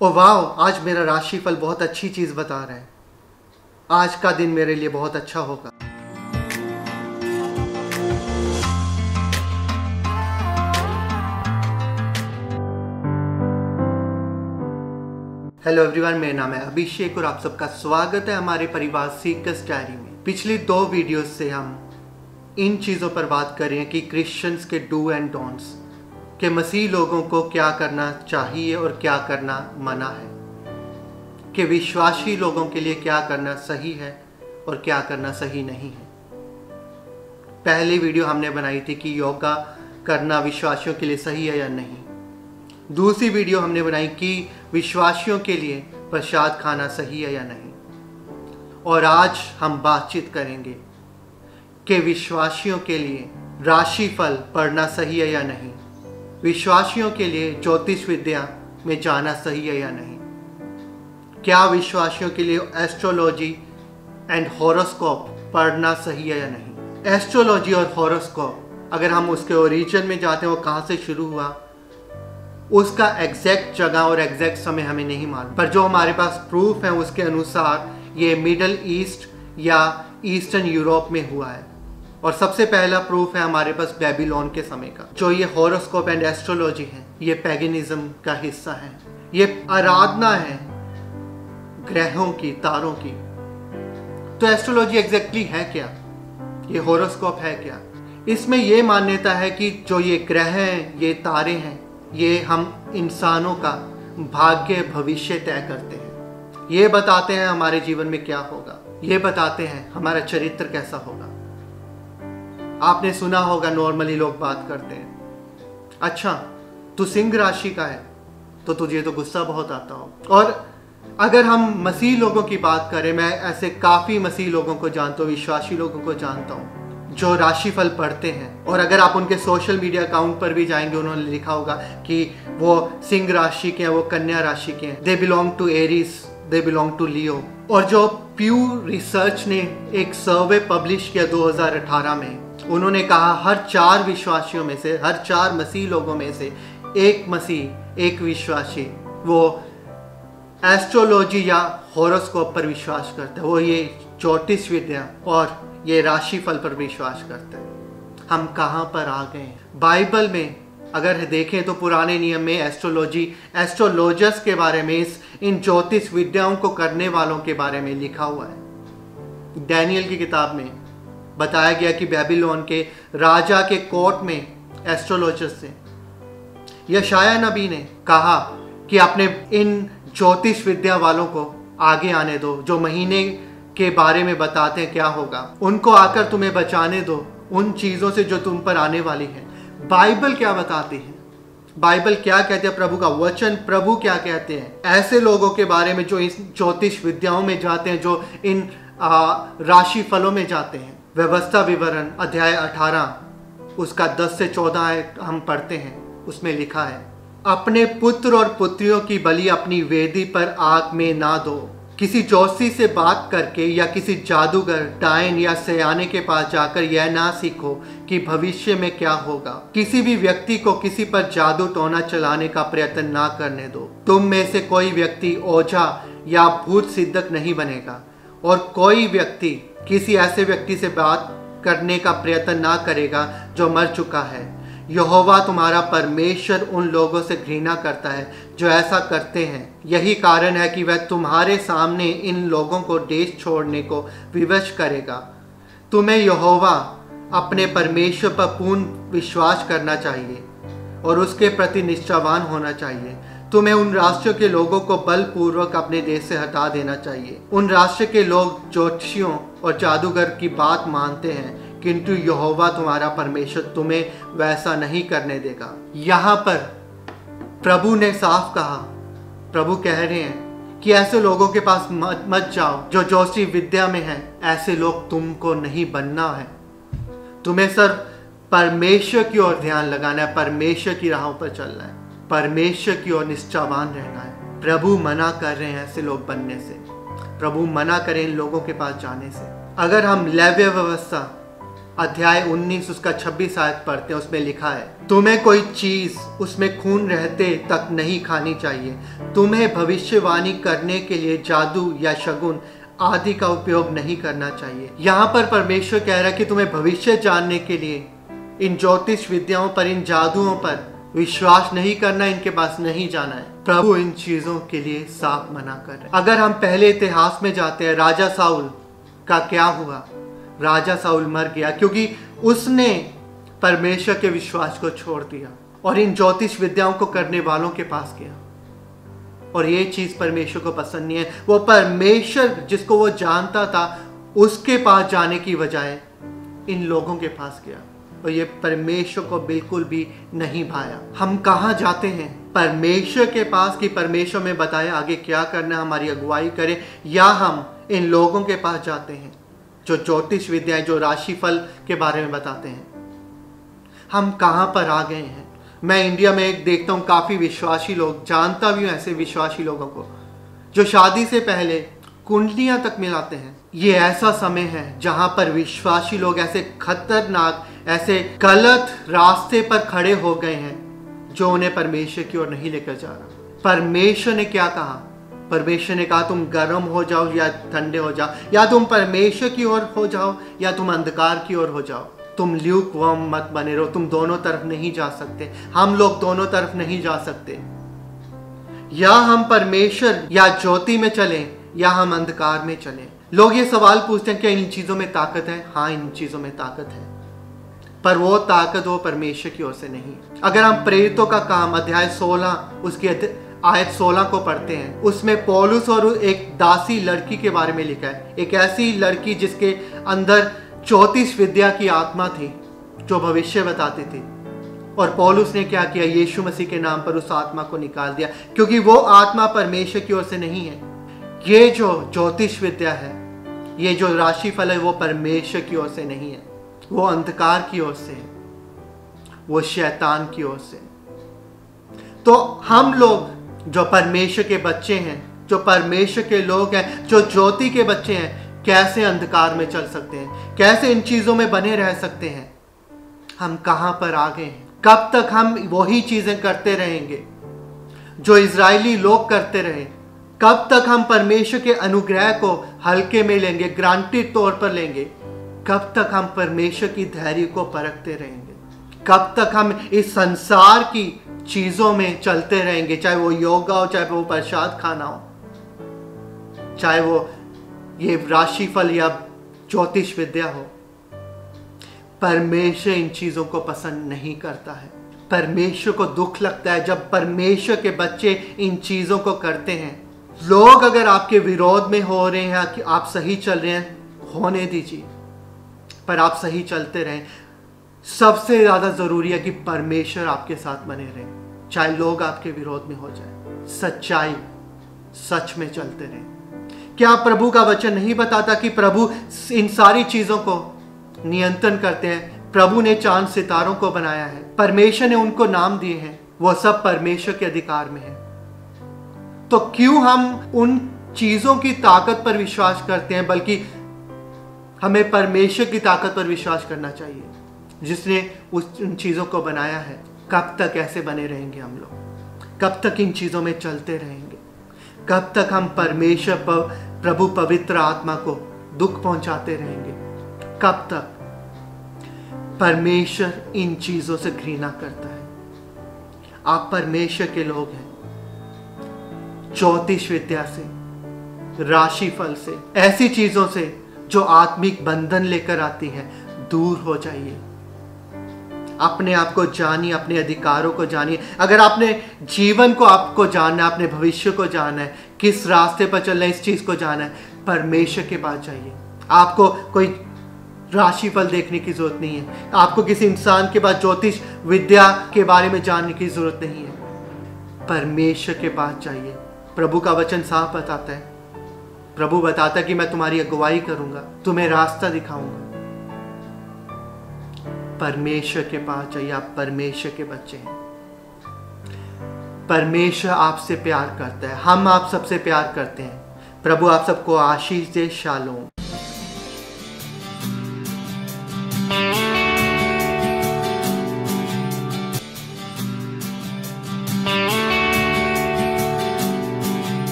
ओ वाह, आज मेरा राशिफल बहुत अच्छी चीज़ बता रहा है। आज का दिन मेरे लिए बहुत अच्छा होगा। हेलो एवरीवन, मेरा नाम है अभिषेक और आप सबका स्वागत है हमारे परिवार सीकर्स डायरी में। पिछली 2 वीडियोस से हम इन चीज़ों पर बात कर रहे हैं कि क्रिश्चियंस के डू एंड डोंट्स, के मसीह लोगों को क्या करना चाहिए और क्या करना मना है, कि विश्वासी लोगों के लिए क्या करना सही है और क्या करना सही नहीं है। पहली वीडियो हमने बनाई थी कि योगा करना विश्वासियों के लिए सही है या नहीं। दूसरी वीडियो हमने बनाई कि विश्वासियों के लिए प्रसाद खाना सही है या नहीं। और आज हम बातचीत करेंगे कि विश्वासियों के लिए राशिफल पढ़ना सही है या नहीं, विश्वासियों के लिए ज्योतिष विद्या में जाना सही है या नहीं, क्या विश्वासियों के लिए एस्ट्रोलॉजी एंड हॉरोस्कोप पढ़ना सही है या नहीं। एस्ट्रोलॉजी और हॉरोस्कोप, अगर हम उसके ओरिजिन में जाते हैं वो कहाँ से शुरू हुआ, उसका एग्जैक्ट जगह और एग्जैक्ट समय हमें नहीं मालूम, पर जो हमारे पास प्रूफ है उसके अनुसार ये मिडल ईस्ट या ईस्टर्न यूरोप में हुआ है। और सबसे पहला प्रूफ है हमारे पास बेबीलोन के समय का। जो ये हॉरोस्कोप एंड एस्ट्रोलॉजी है, ये पैगनिज्म का हिस्सा है। ये आराधना है ग्रहों की, तारों की। तो एस्ट्रोलॉजी एग्जैक्टली है क्या, ये हॉरोस्कोप है क्या? इसमें ये मान्यता है कि जो ये ग्रह हैं, ये तारे हैं, ये हम इंसानों का भाग्य भविष्य तय करते हैं। ये बताते हैं हमारे जीवन में क्या होगा, ये बताते हैं हमारा चरित्र कैसा होगा। आपने सुना होगा, नॉर्मली लोग बात करते हैं, अच्छा तू सिंह राशि का है तो तुझे तो गुस्सा बहुत आता हो। और अगर हम मसीह लोगों की बात करें, मैं ऐसे काफ़ी मसीह लोगों को जानता हूँ, विश्वासी लोगों को जानता हूँ जो राशिफल पढ़ते हैं। और अगर आप उनके सोशल मीडिया अकाउंट पर भी जाएंगे, उन्होंने लिखा होगा कि वो सिंह राशि के हैं, वो कन्या राशि के हैं, they belong to Aries, they belong to Leo. और जो प्यू रिसर्च ने एक सर्वे पब्लिश किया 2018 में, उन्होंने कहा हर 4 विश्वासियों में से, हर 4 मसीह लोगों में से एक मसीह, एक विश्वासी वो एस्ट्रोलॉजी या हॉरोस्कोप पर विश्वास करते हैं। वो ये ज्योतिष विद्या और ये राशिफल पर विश्वास करते हैं। हम कहाँ पर आ गए? बाइबल में अगर देखें तो पुराने नियम में एस्ट्रोलॉजर्स के बारे में, इन ज्योतिष विद्याओं को करने वालों के बारे में लिखा हुआ है। डैनियल की किताब में बताया गया कि बेबीलोन के राजा के कोर्ट में एस्ट्रोलॉजर्स थे। यशाया नबी ने कहा कि अपने इन ज्योतिष विद्या वालों को आगे आने दो, जो महीने के बारे में बताते हैं क्या होगा, उनको आकर तुम्हें बचाने दो उन चीज़ों से जो तुम पर आने वाली है। बाइबल क्या बताती है, बाइबल क्या कहते हैं, प्रभु का वचन, प्रभु क्या कहते हैं ऐसे लोगों के बारे में जो इस ज्योतिष विद्याओं में जाते हैं, जो इन राशि फलों में जाते हैं। व्यवस्था विवरण अध्याय 18 उसका 10 से 14 हम पढ़ते हैं। उसमें लिखा है, अपने पुत्र और पुत्रियों की बलि अपनी वेदी पर आग में ना दो। किसी जोशी से बात करके या किसी जादूगर, डायन या सयाने के पास जाकर यह ना सीखो कि भविष्य में क्या होगा। किसी भी व्यक्ति को किसी पर जादू टोना चलाने का प्रयत्न ना करने दो। तुम में से कोई व्यक्ति ओझा या भूत सिद्धक नहीं बनेगा, और कोई व्यक्ति किसी ऐसे व्यक्ति से बात करने का प्रयत्न ना करेगा जो मर चुका है। यहोवा तुम्हारा परमेश्वर उन लोगों से घृणा करता है जो ऐसा करते हैं। यही कारण है कि वह तुम्हारे सामने इन लोगों को देश छोड़ने को विवश करेगा। तुम्हें यहोवा अपने परमेश्वर पर पूर्ण विश्वास करना चाहिए और उसके प्रति निष्ठावान होना चाहिए। तुम्हें उन राष्ट्रों के लोगों को बलपूर्वक अपने देश से हटा देना चाहिए। उन राष्ट्र के लोग ज्योतिषियों और जादूगर की बात मानते हैं, किंतु यहोवा तुम्हारा परमेश्वर तुम्हें वैसा नहीं करने देगा। यहाँ पर प्रभु ने साफ कहा, प्रभु कह रहे हैं कि ऐसे लोगों के पास मत जाओ जो ज्योतिषी विद्या में हैं। ऐसे लोग तुमको नहीं बनना है। तुम्हें सिर्फ परमेश्वर की ओर ध्यान लगाना है, परमेश्वर की राहों पर चलना है, परमेश्वर की ओर निष्ठावान रहना है। प्रभु मना कर रहे हैं ऐसे लोग बनने से, प्रभु मना करें इन लोगों के पास जाने से। अगर हम लेव्य व्यवस्था अध्याय 19 उसका 26 आयत पढ़ते हैं, उसमें लिखा है, तुम्हें कोई चीज उसमें खून रहते तक नहीं खानी चाहिए। तुम्हें भविष्यवाणी करने के लिए जादू या शगुन आदि का उपयोग नहीं करना चाहिए। यहाँ पर परमेश्वर कह रहा है कि तुम्हें भविष्य जानने के लिए इन ज्योतिष विद्याओं पर, इन जादुओं पर विश्वास नहीं करना, इनके पास नहीं जाना है। प्रभु इन चीजों के लिए साफ मना कर रहे हैं। अगर हम पहले इतिहास में जाते हैं, राजा साउल का क्या हुआ? राजा साउल मर गया क्योंकि उसने परमेश्वर के विश्वास को छोड़ दिया और इन ज्योतिष विद्याओं को करने वालों के पास गया। और ये चीज परमेश्वर को पसंद नहीं है। वो परमेश्वर जिसको वो जानता था उसके पास जाने की बजाय इन लोगों के पास गया, और ये परमेश्वर को बिल्कुल भी नहीं भाया। हम कहाँ जाते हैं? परमेश्वर के पास, कि परमेश्वर में बताए आगे क्या करना, हमारी अगुवाई करे, या हम इन लोगों के पास जाते हैं जो ज्योतिष विद्याएं, जो राशिफल के बारे में बताते हैं। हम कहाँ पर आ गए हैं? मैं इंडिया में एक देखता हूँ काफी विश्वासी लोग, जानता भी हूँ ऐसे विश्वासी लोगों को जो शादी से पहले कुंडलियां तक मिलाते हैं। ये ऐसा समय है जहां पर विश्वासी लोग ऐसे खतरनाक, ऐसे गलत रास्ते पर खड़े हो गए हैं जो उन्हें परमेश्वर की ओर नहीं लेकर जा रहा। परमेश्वर ने क्या कहा? परमेश्वर ने कहा तुम गर्म हो जाओ या ठंडे हो जाओ, या तुम परमेश्वर की ओर हो जाओ या तुम अंधकार की ओर हो जाओ। तुम ल्यूकवार्म मत बने रहो। तुम दोनों तरफ नहीं जा सकते। हम लोग दोनों तरफ नहीं जा सकते। या हम परमेश्वर या ज्योति में चलें या हम अंधकार में चलें। लोग ये सवाल पूछते हैं कि इन चीजों में ताकत है? हाँ, इन चीजों में ताकत है, पर वो ताकत वो परमेश्वर की ओर से नहीं है। अगर हम प्रेरितों का काम अध्याय 16 उसकी आयत 16 को पढ़ते हैं, उसमें पौलुस और एक दासी लड़की के बारे में लिखा है। एक ऐसी लड़की जिसके अंदर ज्योतिष विद्या की आत्मा थी जो भविष्य बताती थी, और पौलुस ने क्या किया? यीशु मसीह के नाम पर उस आत्मा को निकाल दिया, क्योंकि वो आत्मा परमेश्वर की ओर से नहीं है। ये जो ज्योतिष विद्या है, ये जो राशिफल है, वो परमेश्वर की ओर से नहीं है, वो अंधकार की ओर से है, वो शैतान की ओर से। तो हम लोग जो परमेश्वर के बच्चे हैं, जो परमेश्वर के लोग हैं, जो ज्योति के बच्चे हैं, कैसे अंधकार में चल सकते हैं? कैसे इन चीजों में बने रह सकते हैं? हम कहां पर आ गए हैं? कब तक हम वही चीजें करते रहेंगे जो इजरायली लोग करते रहे? कब तक हम परमेश्वर के अनुग्रह को हल्के में लेंगे, ग्रांटेड तौर पर लेंगे? कब तक हम परमेश्वर की धैर्य को परखते रहेंगे? कब तक हम इस संसार की चीजों में चलते रहेंगे? चाहे वो योगा हो, चाहे वो प्रसाद खाना हो, चाहे वो ये राशिफल या ज्योतिष विद्या हो। परमेश्वर इन चीजों को पसंद नहीं करता है। परमेश्वर को दुख लगता है जब परमेश्वर के बच्चे इन चीजों को करते हैं। लोग अगर आपके विरोध में हो रहे हैं कि आप सही चल रहे हैं, होने दीजिए, पर आप सही चलते रहें। सबसे ज्यादा जरूरी है कि परमेश्वर आपके साथ बने रहे, चाहे लोग आपके विरोध में हो जाए। सच्चाई, सच में चलते रहें। क्या प्रभु का वचन नहीं बताता कि प्रभु इन सारी चीजों को नियंत्रण करते हैं? प्रभु ने चांद सितारों को बनाया है, परमेश्वर ने उनको नाम दिए हैं, वो सब परमेश्वर के अधिकार में है। तो क्यों हम उन चीजों की ताकत पर विश्वास करते हैं, बल्कि हमें परमेश्वर की ताकत पर विश्वास करना चाहिए जिसने उन चीजों को बनाया है। कब तक ऐसे बने रहेंगे हम लोग? कब तक इन चीजों में चलते रहेंगे? कब तक हम परमेश्वर प्रभु पवित्र आत्मा को दुख पहुंचाते रहेंगे? कब तक? परमेश्वर इन चीजों से घृणा करता है। आप परमेश्वर के लोग हैं। ज्योतिष विद्या से, राशिफल से, ऐसी चीजों से जो आत्मिक बंधन लेकर आती है, दूर हो जाइए। अपने आप को जानिए, अपने अधिकारों को जानिए। अगर आपने जीवन को आपको जानना है, अपने भविष्य को जानना है, किस रास्ते पर चलना है, इस चीज को जानना है, परमेश्वर के पास जाइए। आपको कोई राशिफल देखने की जरूरत नहीं है। आपको किसी इंसान के पास ज्योतिष विद्या के बारे में जानने की जरूरत नहीं है। परमेश्वर के पास जाइए। प्रभु का वचन साफ बताता है, प्रभु बताता है कि मैं तुम्हारी अगुवाई करूंगा, तुम्हें रास्ता दिखाऊंगा। परमेश्वर के पास जाइए। आप परमेश्वर के बच्चे हैं। परमेश्वर आपसे प्यार करता है, हम आप सबसे प्यार करते हैं। प्रभु आप सबको आशीष दे। शालोम।